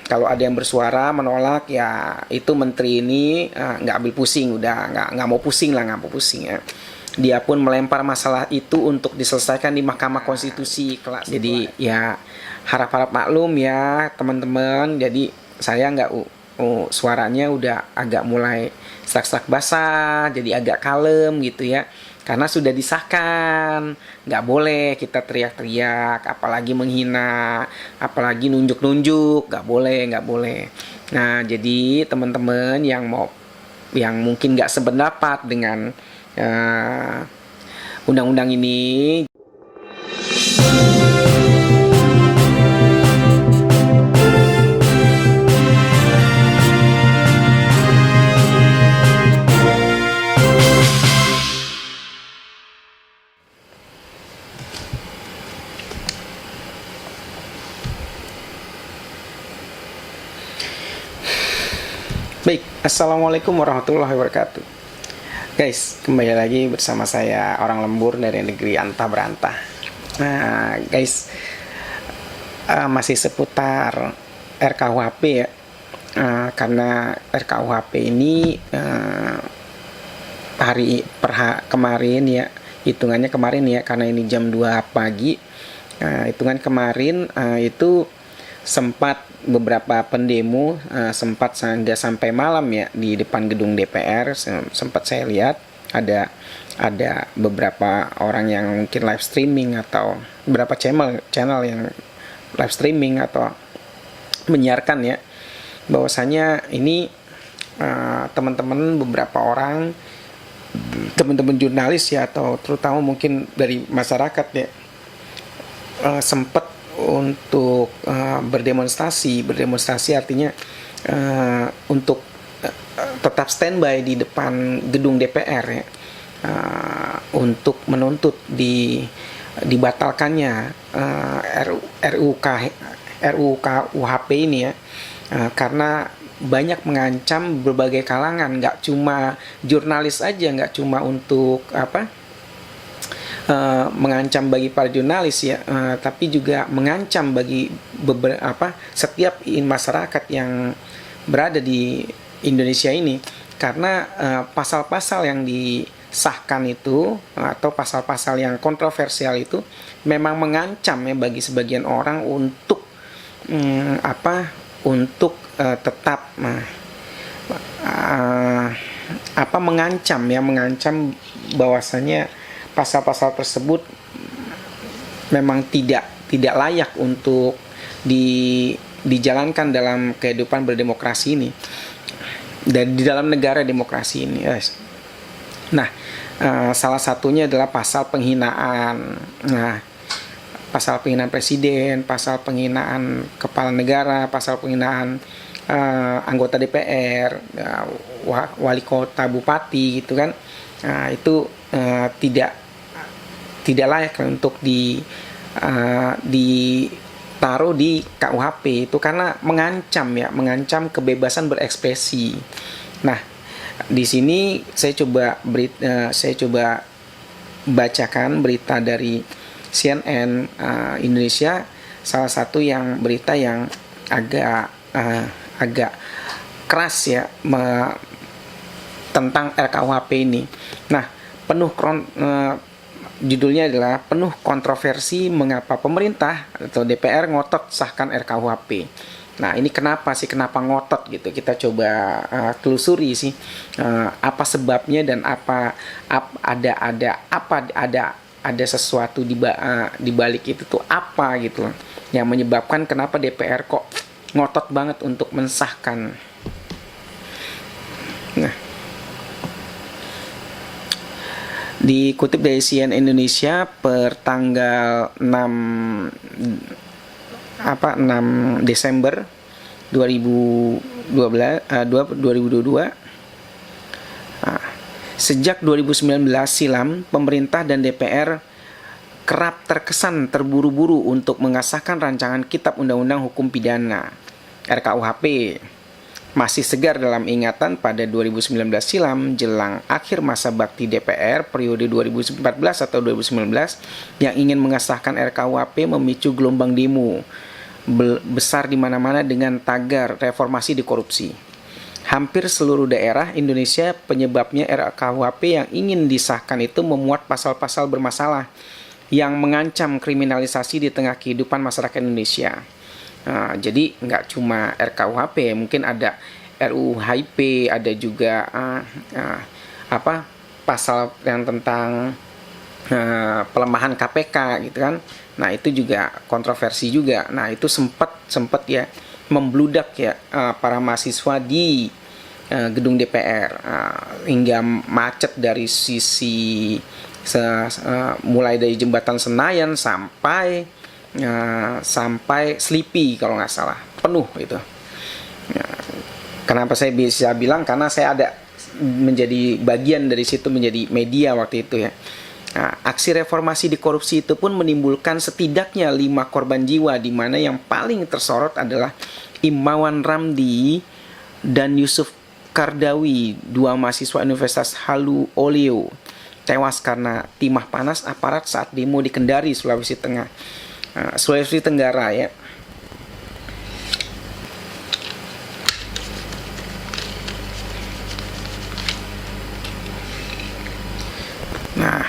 Kalau ada yang bersuara menolak, ya itu menteri ini nggak ambil pusing, udah nggak mau pusing lah, nggak mau pusing ya. Dia pun melempar masalah itu untuk diselesaikan di Mahkamah Konstitusi. Jadi ya harap-harap maklum ya teman-teman. Jadi saya nggak suaranya udah agak mulai serak-serak basah, jadi agak kalem gitu ya. Karena sudah disahkan, nggak boleh kita teriak-teriak, apalagi menghina, apalagi nunjuk-nunjuk, nggak boleh, nggak boleh. Nah, jadi teman-teman yang mungkin nggak sependapat dengan undang-undang ini. Baik, Assalamualaikum warahmatullahi wabarakatuh. Guys, kembali lagi bersama saya orang lembur dari negeri antah berantah. Nah, guys, masih seputar RKUHP ya. Karena RKUHP ini kemarin ya, hitungannya kemarin ya, karena ini jam 2 pagi. Hitungan kemarin itu sempat beberapa pendemo sempat nggak sampai malam ya di depan gedung DPR. Sempat saya lihat ada beberapa orang yang mungkin live streaming atau beberapa channel yang live streaming atau menyiarkan ya, bahwasanya ini teman-teman beberapa orang, teman-teman jurnalis ya, atau terutama mungkin dari masyarakat ya, sempat untuk berdemonstrasi artinya untuk tetap standby di depan gedung DPR ya, untuk menuntut dibatalkannya RUU KUHP ini ya, karena banyak mengancam berbagai kalangan, nggak cuma jurnalis aja, nggak cuma untuk mengancam bagi para jurnalis ya, tapi juga mengancam bagi setiap masyarakat yang berada di Indonesia ini, karena pasal-pasal yang disahkan itu atau pasal-pasal yang kontroversial itu memang mengancam ya bagi sebagian orang untuk tetap mengancam bahwasanya pasal-pasal tersebut memang tidak layak untuk dijalankan dalam kehidupan berdemokrasi ini dan di dalam negara demokrasi ini, guys. Nah, salah satunya adalah pasal penghinaan. Nah, pasal penghinaan presiden, pasal penghinaan kepala negara, pasal penghinaan anggota DPR, wali kota, bupati gitu kan. Nah, itu tidak layak untuk ditaruh di KUHP itu, karena mengancam kebebasan berekspresi. Nah, di sini saya coba bacakan berita dari CNN Indonesia, salah satu yang berita yang agak keras ya tentang RKUHP ini. Nah, judulnya adalah penuh kontroversi mengapa pemerintah atau DPR ngotot sahkan RKUHP. Nah, ini kenapa ngotot gitu? Kita coba telusuri sih apa sebabnya dan ada sesuatu di balik itu tuh apa gitu yang menyebabkan kenapa DPR kok ngotot banget untuk mensahkan. Nah, dikutip dari CNN Indonesia per tanggal 6 Desember 2022. Sejak 2019 silam, pemerintah dan DPR kerap terkesan terburu-buru untuk mengesahkan rancangan Kitab Undang-Undang Hukum Pidana RKUHP. Masih segar dalam ingatan pada 2019 silam, jelang akhir masa bakti DPR periode 2014 atau 2019, yang ingin mengesahkan RKUHP memicu gelombang demo besar di mana-mana dengan tagar reformasi di korupsi. Hampir seluruh daerah Indonesia penyebabnya RKUHP yang ingin disahkan itu memuat pasal-pasal bermasalah yang mengancam kriminalisasi di tengah kehidupan masyarakat Indonesia. Jadi nggak cuma RKUHP, mungkin ada RUU HIP, ada juga pasal yang tentang pelemahan KPK gitu kan. Nah itu juga kontroversi juga. Nah itu sempat ya membludak ya para mahasiswa di gedung DPR hingga macet dari sisi mulai dari jembatan Senayan sampai Sleepy kalau nggak salah, penuh itu. Kenapa saya bisa bilang? Karena saya ada menjadi bagian dari situ, menjadi media waktu itu ya. Aksi reformasi di korupsi itu pun menimbulkan setidaknya 5 korban jiwa, di mana yang paling tersorot adalah Imawan Ramdi dan Yusuf Kardawi, 2 mahasiswa Universitas Halu Oleo, tewas karena timah panas aparat saat demo di Kendari, Sulawesi Tenggara ya. Nah,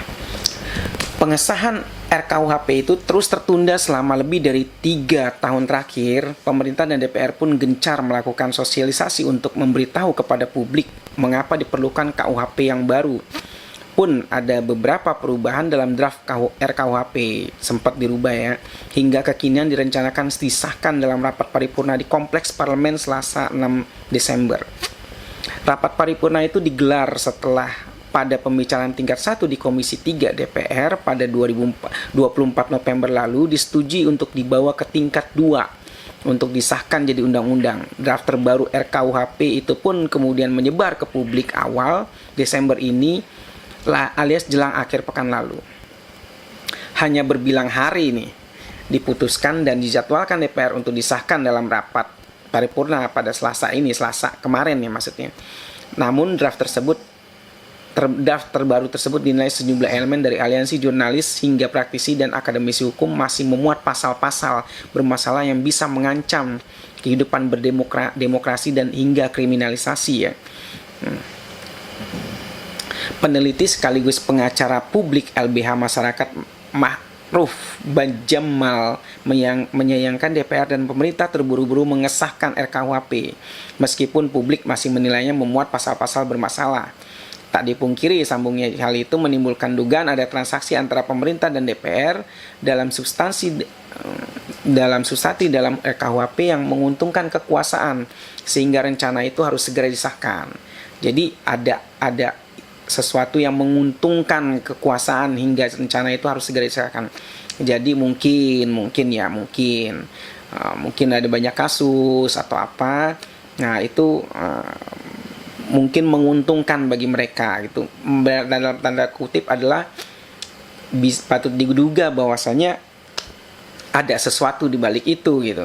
pengesahan RKUHP itu terus tertunda selama lebih dari 3 tahun terakhir. Pemerintah dan DPR pun gencar melakukan sosialisasi untuk memberitahu kepada publik mengapa diperlukan KUHP yang baru. Pun ada beberapa perubahan dalam draft RKUHP, sempat dirubah ya, hingga kekinian direncanakan disahkan dalam rapat paripurna di Kompleks Parlemen Selasa 6 Desember. Rapat paripurna itu digelar setelah pada pembicaraan tingkat 1 di Komisi 3 DPR pada 24 November lalu disetujui untuk dibawa ke tingkat 2 untuk disahkan jadi undang-undang. Draft terbaru RKUHP itu pun kemudian menyebar ke publik awal Desember ini alias jelang akhir pekan lalu. Hanya berbilang hari ini diputuskan dan dijadwalkan DPR untuk disahkan dalam rapat paripurna pada Selasa kemarin ya maksudnya. Namun draft terbaru tersebut dinilai sejumlah elemen dari aliansi jurnalis hingga praktisi dan akademisi hukum masih memuat pasal-pasal bermasalah yang bisa mengancam kehidupan berdemokrasi dan hingga kriminalisasi ya. Peneliti sekaligus pengacara publik LBH Masyarakat Ma'ruf Bajamal menyayangkan DPR dan pemerintah terburu-buru mengesahkan RKUHP meskipun publik masih menilainya memuat pasal-pasal bermasalah. Tak dipungkiri sambungnya hal itu menimbulkan dugaan ada transaksi antara pemerintah dan DPR dalam substansi dalam RKUHP yang menguntungkan kekuasaan sehingga rencana itu harus segera disahkan. Jadi ada sesuatu yang menguntungkan kekuasaan hingga rencana itu harus segera disahkan. Jadi mungkin ada banyak kasus atau apa. Nah itu mungkin menguntungkan bagi mereka gitu. Dalam tanda kutip adalah patut diduga bahwasanya ada sesuatu di balik itu gitu.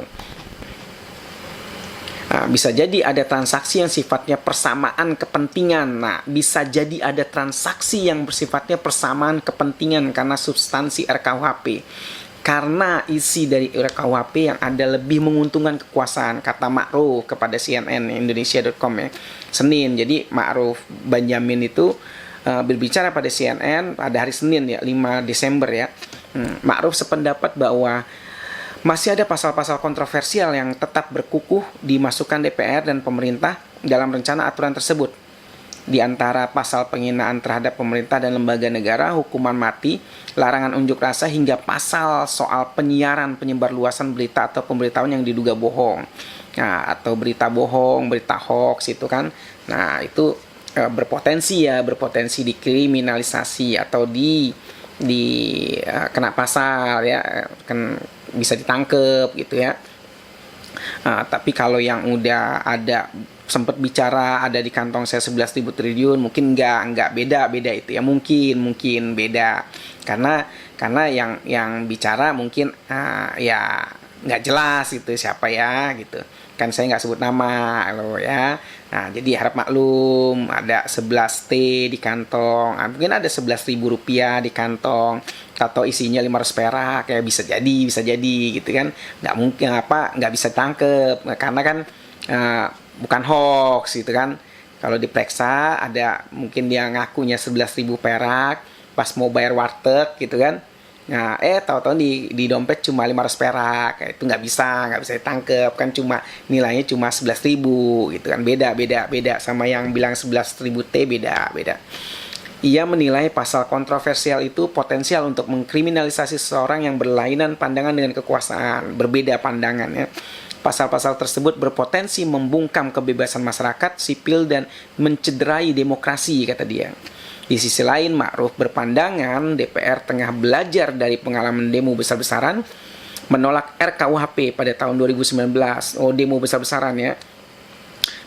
Bisa jadi ada transaksi yang sifatnya persamaan kepentingan. Nah, bisa jadi ada transaksi yang bersifatnya persamaan kepentingan karena substansi RKUHP. Karena isi dari RKUHP yang ada lebih menguntungkan kekuasaan, kata Ma'ruf kepada CNN Indonesia.com ya, Senin. Jadi Ma'ruf Benjamin itu berbicara pada CNN pada hari Senin ya, 5 Desember ya. Ma'ruf sependapat bahwa masih ada pasal-pasal kontroversial yang tetap berkukuh dimasukkan DPR dan pemerintah dalam rencana aturan tersebut. Di antara pasal penghinaan terhadap pemerintah dan lembaga negara, hukuman mati, larangan unjuk rasa, hingga pasal soal penyebar luasan berita atau pemberitahuan yang diduga bohong. Nah, atau berita bohong, berita hoax itu kan. Nah, itu berpotensi dikriminalisasi atau kena pasal ya, kan bisa ditangkep gitu ya. Tapi kalau yang udah ada sempat bicara ada di kantong saya 11.000 triliun mungkin nggak beda itu ya, mungkin beda karena yang bicara mungkin ya nggak jelas gitu siapa ya gitu. kan saya nggak sebut nama loh ya. Nah, jadi harap maklum, ada 11 T di kantong, mungkin ada 11.000 rupiah di kantong, atau isinya 500 perak, ya bisa jadi gitu kan. Nggak mungkin nggak bisa tangkep, karena kan bukan hoax gitu kan. Kalau diperiksa ada mungkin dia ngakunya 11.000 perak, pas mau bayar warteg gitu kan. Nah, tahu-tahu di dompet cuma 500 perak. Itu nggak bisa ditangkep kan, cuma nilainya cuma 11.000 gitu kan. Beda sama yang bilang 11.000 T, beda. Ia menilai pasal kontroversial itu potensial untuk mengkriminalisasi seseorang yang berlainan pandangan dengan kekuasaan, berbeda pandangannya. Pasal-pasal tersebut berpotensi membungkam kebebasan masyarakat sipil dan mencederai demokrasi, kata dia. Di sisi lain, Ma'ruf berpandangan DPR tengah belajar dari pengalaman demo besar-besaran menolak RKUHP pada tahun 2019. Demo besar-besaran ya.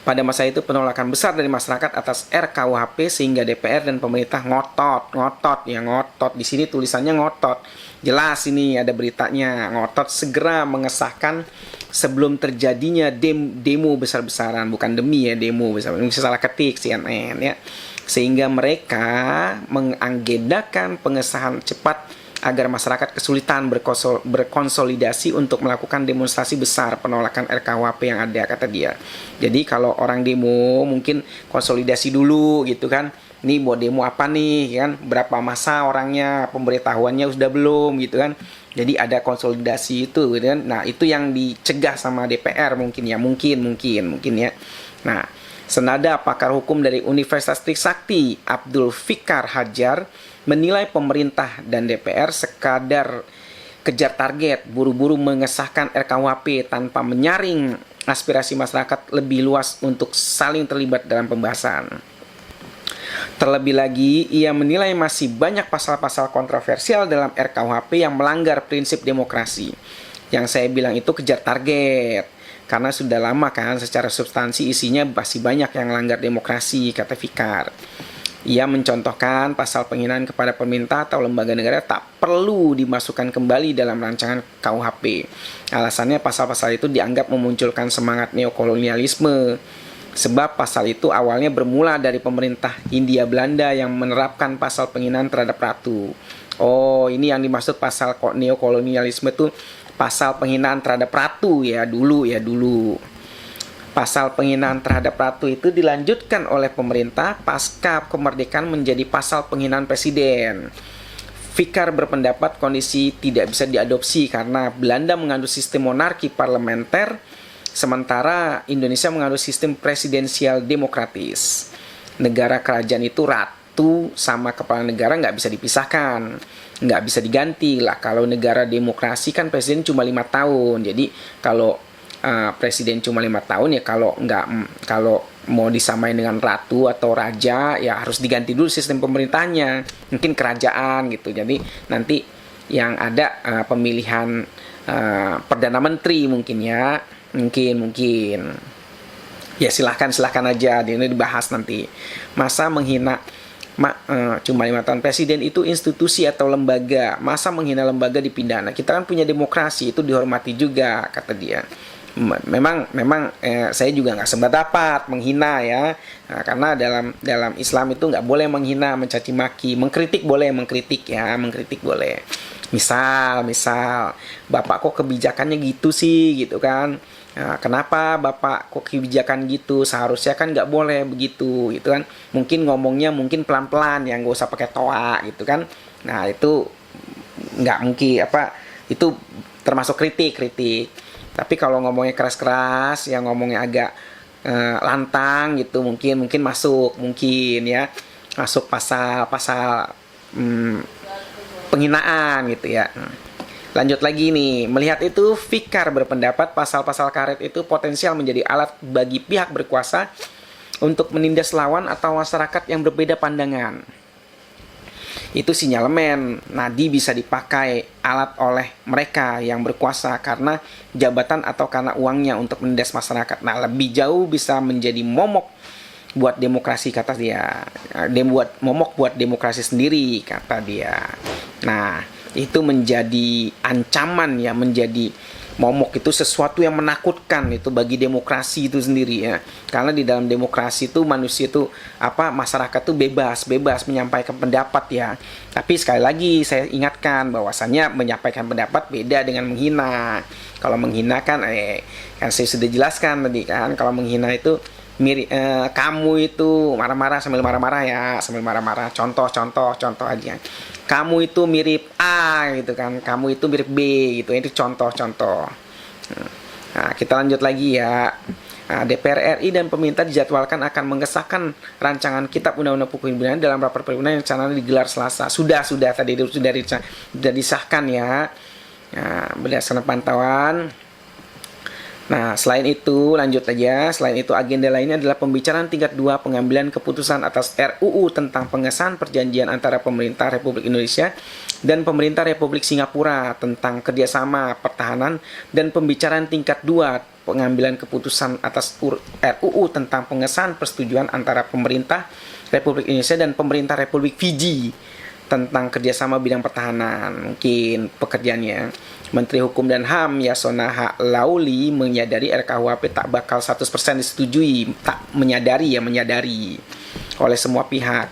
Pada masa itu penolakan besar dari masyarakat atas RKUHP sehingga DPR dan pemerintah ngotot. Di sini tulisannya ngotot. Jelas ini ada beritanya, ngotot segera mengesahkan sebelum terjadinya demo besar-besaran, bukan demi ya, demo besar-besaran. Ini salah ketik CNN ya. Sehingga mereka mengagendakan pengesahan cepat agar masyarakat kesulitan berkonsolidasi untuk melakukan demonstrasi besar penolakan RKUHP yang ada, kata dia. Jadi kalau orang demo mungkin konsolidasi dulu gitu kan. Ini buat demo apa nih kan? Berapa masa orangnya, pemberitahuannya sudah belum gitu kan. Jadi ada konsolidasi itu gitu kan. Nah, itu yang dicegah sama DPR mungkin ya, mungkin ya. Nah, senada pakar hukum dari Universitas Trisakti, Abdul Fikar Hajar, menilai pemerintah dan DPR sekadar kejar target, buru-buru mengesahkan RKUHP tanpa menyaring aspirasi masyarakat lebih luas untuk saling terlibat dalam pembahasan. Terlebih lagi, ia menilai masih banyak pasal-pasal kontroversial dalam RKUHP yang melanggar prinsip demokrasi. Yang saya bilang itu kejar target. Karena sudah lama kan secara substansi isinya masih banyak yang melanggar demokrasi, kata Fikar. Ia mencontohkan pasal penghinaan kepada pemerintah atau lembaga negara tak perlu dimasukkan kembali dalam rancangan KUHP. Alasannya pasal-pasal itu dianggap memunculkan semangat neokolonialisme. Sebab pasal itu awalnya bermula dari pemerintah Hindia Belanda yang menerapkan pasal penghinaan terhadap ratu. Ini yang dimaksud pasal neokolonialisme itu pasal penghinaan terhadap ratu ya dulu. Pasal penghinaan terhadap ratu itu dilanjutkan oleh pemerintah pasca kemerdekaan menjadi pasal penghinaan presiden. Fikar berpendapat kondisi tidak bisa diadopsi karena Belanda mengandung sistem monarki parlementer, sementara Indonesia mengandung sistem presidensial demokratis. Negara kerajaan itu ratu sama kepala negara nggak bisa dipisahkan, nggak bisa diganti lah. Kalau negara demokrasi kan presiden cuma 5 tahun. Jadi kalau presiden cuma 5 tahun ya, kalau mau disamain dengan ratu atau raja ya harus diganti dulu sistem pemerintahnya, mungkin kerajaan gitu. Jadi nanti yang ada pemilihan perdana menteri mungkin ya, mungkin ya silahkan aja, ini dibahas nanti. Masa menghina cuma 5 tahun, presiden itu institusi atau lembaga, masa menghina lembaga dipidana? Kita kan punya demokrasi, itu dihormati juga, kata dia. Memang saya juga nggak sependapat menghina ya, karena dalam Islam itu nggak boleh menghina, mencaci maki. Mengkritik boleh. Misal bapak kok kebijakannya gitu sih gitu kan. Nah, kenapa bapak kok kebijakan gitu, seharusnya kan nggak boleh begitu gitu kan. Mungkin ngomongnya pelan-pelan, yang nggak usah pakai toa gitu kan. Nah itu nggak mungkin itu termasuk kritik. Tapi kalau ngomongnya keras-keras, yang ngomongnya agak lantang gitu, mungkin masuk pasal penghinaan gitu ya. Lanjut lagi nih, melihat itu Fikar berpendapat pasal-pasal karet itu potensial menjadi alat bagi pihak berkuasa untuk menindas lawan atau masyarakat yang berbeda pandangan. Itu sinyalemen, nadi bisa dipakai alat oleh mereka yang berkuasa karena jabatan atau karena uangnya untuk menindas masyarakat. Nah, lebih jauh bisa menjadi momok buat demokrasi, kata dia. Momok buat demokrasi sendiri, kata dia. Nah, itu menjadi ancaman ya, menjadi Momok itu sesuatu yang menakutkan itu bagi demokrasi itu sendiri ya. Karena di dalam demokrasi itu manusia itu masyarakat itu bebas menyampaikan pendapat ya. Tapi sekali lagi saya ingatkan bahwasannya menyampaikan pendapat beda dengan menghina. Kalau menghina kan saya sudah jelaskan tadi kan, kalau menghina itu mirip kamu itu marah-marah sambil marah-marah ya, sambil marah-marah. Contoh aja. Kamu itu mirip A gitu kan, kamu itu mirip B gitu. Itu contoh. Nah, kita lanjut lagi ya. Nah, DPR RI dan pemerintah dijadwalkan akan mengesahkan rancangan Kitab Undang-Undang Perlindungan dalam rapat paripurna yang rencananya digelar Selasa. Sudah tadi sudah disahkan ya. Nah, berdasarkan pantauan. Nah, selain itu, lanjut aja. Selain itu, agenda lainnya adalah pembicaraan tingkat 2 pengambilan keputusan atas RUU tentang pengesahan perjanjian antara pemerintah Republik Indonesia dan pemerintah Republik Singapura tentang kerjasama pertahanan, dan pembicaraan tingkat 2 pengambilan keputusan atas RUU tentang pengesahan persetujuan antara pemerintah Republik Indonesia dan pemerintah Republik Fiji tentang kerjasama bidang pertahanan. Mungkin pekerjaannya Menteri Hukum dan HAM Yasona Lauli menyadari RKUHP tak bakal 100% disetujui, menyadari oleh semua pihak.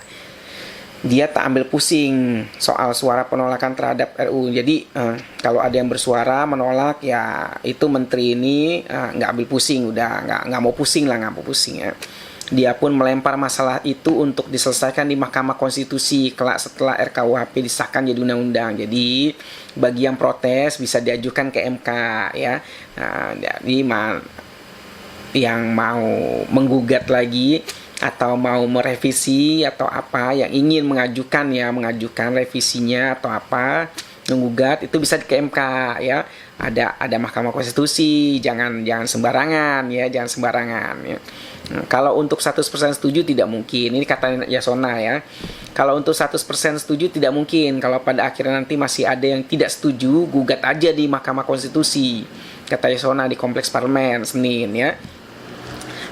Dia tak ambil pusing soal suara penolakan terhadap RUU. Jadi kalau ada yang bersuara menolak ya itu menteri ini nggak ambil pusing, udah nggak mau pusing ya. Dia pun melempar masalah itu untuk diselesaikan di Mahkamah Konstitusi kelak setelah RKUHP disahkan jadi undang-undang. Jadi bagi yang protes bisa diajukan ke MK ya. Nah, jadi yang mau menggugat lagi atau mau merevisi atau apa yang ingin mengajukan revisinya atau apa, menggugat itu bisa ke MK ya. Ada Mahkamah Konstitusi, jangan sembarangan ya. Nah, kalau untuk 100% setuju tidak mungkin. Ini kata Yasona ya. Kalau untuk 100% setuju tidak mungkin. Kalau pada akhirnya nanti masih ada yang tidak setuju, gugat aja di Mahkamah Konstitusi. Kata Yasona di Kompleks Parlemen Senin ya.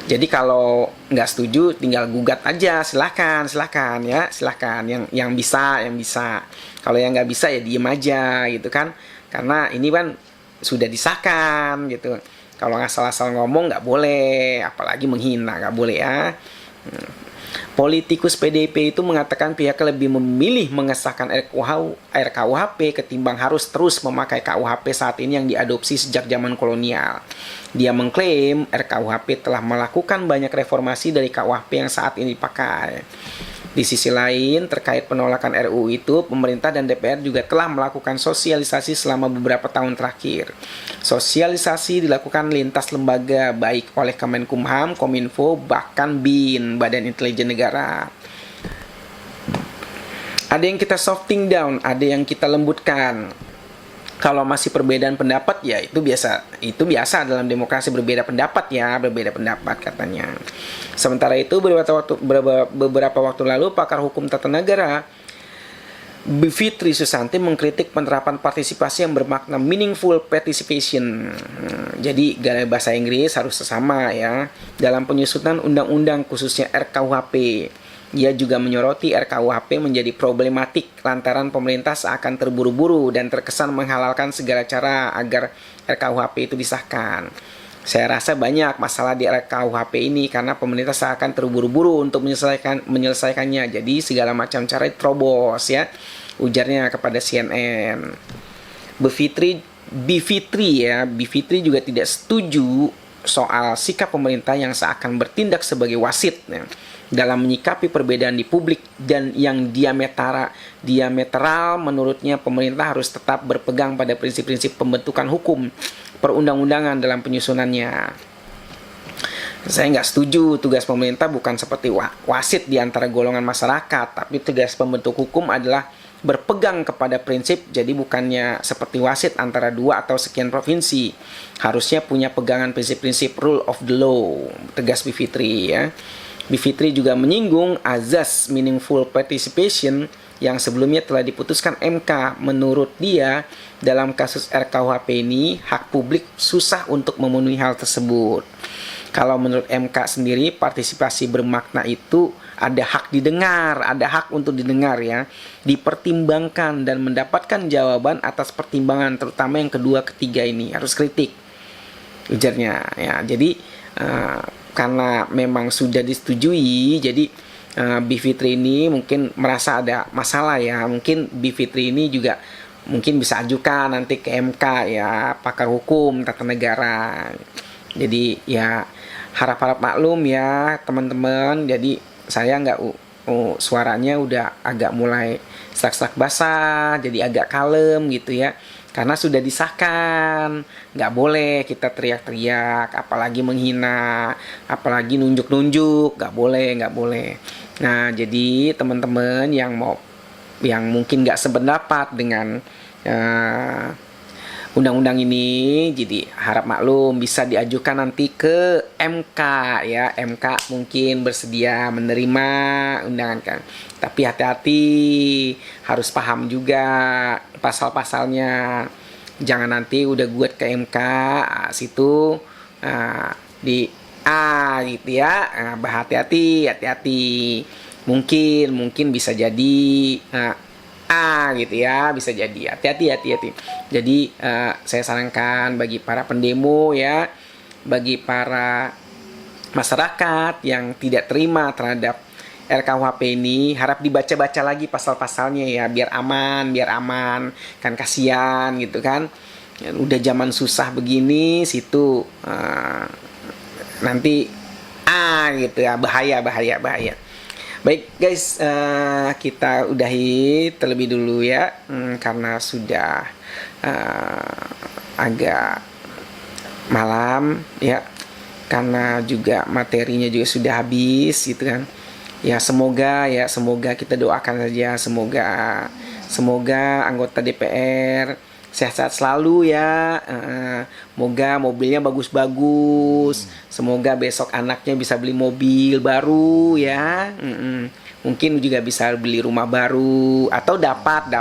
Jadi kalau nggak setuju tinggal gugat aja, silahkan yang bisa. Kalau yang nggak bisa ya diem aja gitu kan. Karena ini kan sudah disahkan gitu. Kalau asal-asal ngomong nggak boleh, apalagi menghina nggak boleh ya. Politikus PDIP itu mengatakan pihaknya lebih memilih mengesahkan RKUHP ketimbang harus terus memakai KUHP saat ini yang diadopsi sejak zaman kolonial. Dia mengklaim RKUHP telah melakukan banyak reformasi dari KUHP yang saat ini dipakai. Di sisi lain, terkait penolakan RUU itu, pemerintah dan DPR juga telah melakukan sosialisasi selama beberapa tahun terakhir. Sosialisasi dilakukan lintas lembaga, baik oleh Kemenkumham, Kominfo, bahkan BIN, Badan Intelijen Negara. Ada yang kita softing down, ada yang kita lembutkan. Kalau masih perbedaan pendapat ya itu biasa dalam demokrasi, berbeda pendapat katanya. Sementara itu beberapa waktu lalu pakar hukum tata negara Bivitri Susanti mengkritik penerapan partisipasi yang bermakna meaningful participation. Jadi gaya bahasa Inggris harus sama ya dalam penyusunan undang-undang khususnya RKUHP. Ia juga menyoroti RKUHP menjadi problematik lantaran pemerintah seakan terburu-buru dan terkesan menghalalkan segala cara agar RKUHP itu disahkan. Saya rasa banyak masalah di RKUHP ini karena pemerintah seakan terburu-buru untuk menyelesaikannya. Jadi segala macam cara terobos ya, ujarnya kepada CNN. Bivitri juga tidak setuju soal sikap pemerintah yang seakan bertindak sebagai wasit ya, dalam menyikapi perbedaan di publik dan yang diametral. Menurutnya pemerintah harus tetap berpegang pada prinsip-prinsip pembentukan hukum perundang-undangan dalam penyusunannya. Saya nggak setuju. Tugas pemerintah bukan seperti wasit di antara golongan masyarakat, tapi tugas pembentuk hukum adalah berpegang kepada prinsip. Jadi bukannya seperti wasit antara 2 atau sekian provinsi, harusnya punya pegangan prinsip-prinsip rule of the law, tegas Bivitri ya. Bivitri juga menyinggung azas meaningful participation yang sebelumnya telah diputuskan MK. Menurut dia, dalam kasus RKUHP ini, hak publik susah untuk memenuhi hal tersebut. Kalau menurut MK sendiri, partisipasi bermakna itu ada hak didengar, ada hak untuk didengar ya, dipertimbangkan dan mendapatkan jawaban atas pertimbangan, terutama yang kedua ketiga ini harus kritik, ujarnya ya. Jadi karena memang sudah disetujui, jadi B Fitri ini mungkin merasa ada masalah ya, mungkin B Fitri ini juga mungkin bisa ajukan nanti ke MK ya, pakar hukum tata negara. Jadi ya harap-harap maklum ya teman-teman. Jadi saya nggak suaranya udah agak mulai serak-serak basah, jadi agak kalem gitu ya. Karena sudah disahkan, nggak boleh kita teriak-teriak, apalagi menghina, apalagi nunjuk-nunjuk, nggak boleh, nggak boleh. Nah, jadi teman-teman yang mungkin nggak sependapat dengan undang-undang ini, jadi harap maklum bisa diajukan nanti ke MK ya. MK mungkin bersedia menerima undangan kan. Tapi hati-hati, harus paham juga pasal-pasalnya. Jangan nanti udah buat ke MK, situ di A gitu ya. Hati-hati, hati-hati. Mungkin bisa jadi gitu ya, bisa jadi. Hati-hati. Jadi saya sarankan bagi para pendemo ya, bagi para masyarakat yang tidak terima terhadap RKUHP ini, harap dibaca-baca lagi pasal-pasalnya ya, biar aman, kan kasihan gitu kan. Udah zaman susah begini, situ nanti gitu ya, bahaya. Baik guys, kita udahi terlebih dulu ya, karena sudah agak malam ya, karena juga materinya juga sudah habis gitu kan. Ya semoga kita doakan saja, semoga anggota DPR sehat-sehat selalu ya. Semoga mobilnya bagus-bagus. Semoga besok anaknya bisa beli mobil baru ya. Mungkin juga bisa beli rumah baru atau dapat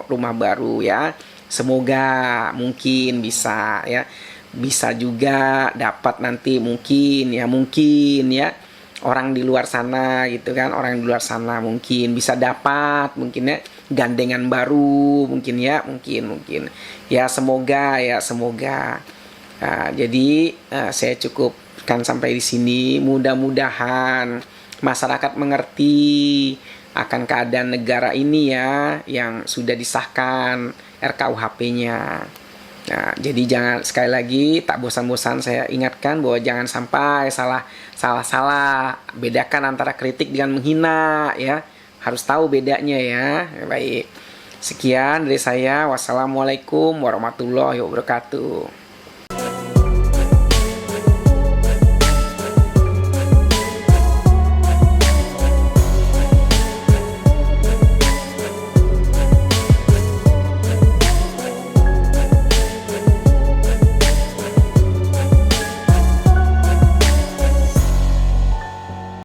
rumah baru ya. Semoga mungkin bisa ya. Bisa juga dapat nanti mungkin ya orang di luar sana gitu kan, orang di luar sana mungkin bisa dapat mungkin ya gandengan baru mungkin ya, semoga. Jadi saya cukupkan sampai di sini. Mudah-mudahan masyarakat mengerti akan keadaan negara ini ya, yang sudah disahkan RKUHP-nya. Nah, jadi jangan, sekali lagi tak bosan-bosan saya ingatkan bahwa jangan sampai salah bedakan antara kritik dengan menghina ya. Harus tahu bedanya ya. Baik. Sekian dari saya. Wassalamualaikum warahmatullahi wabarakatuh.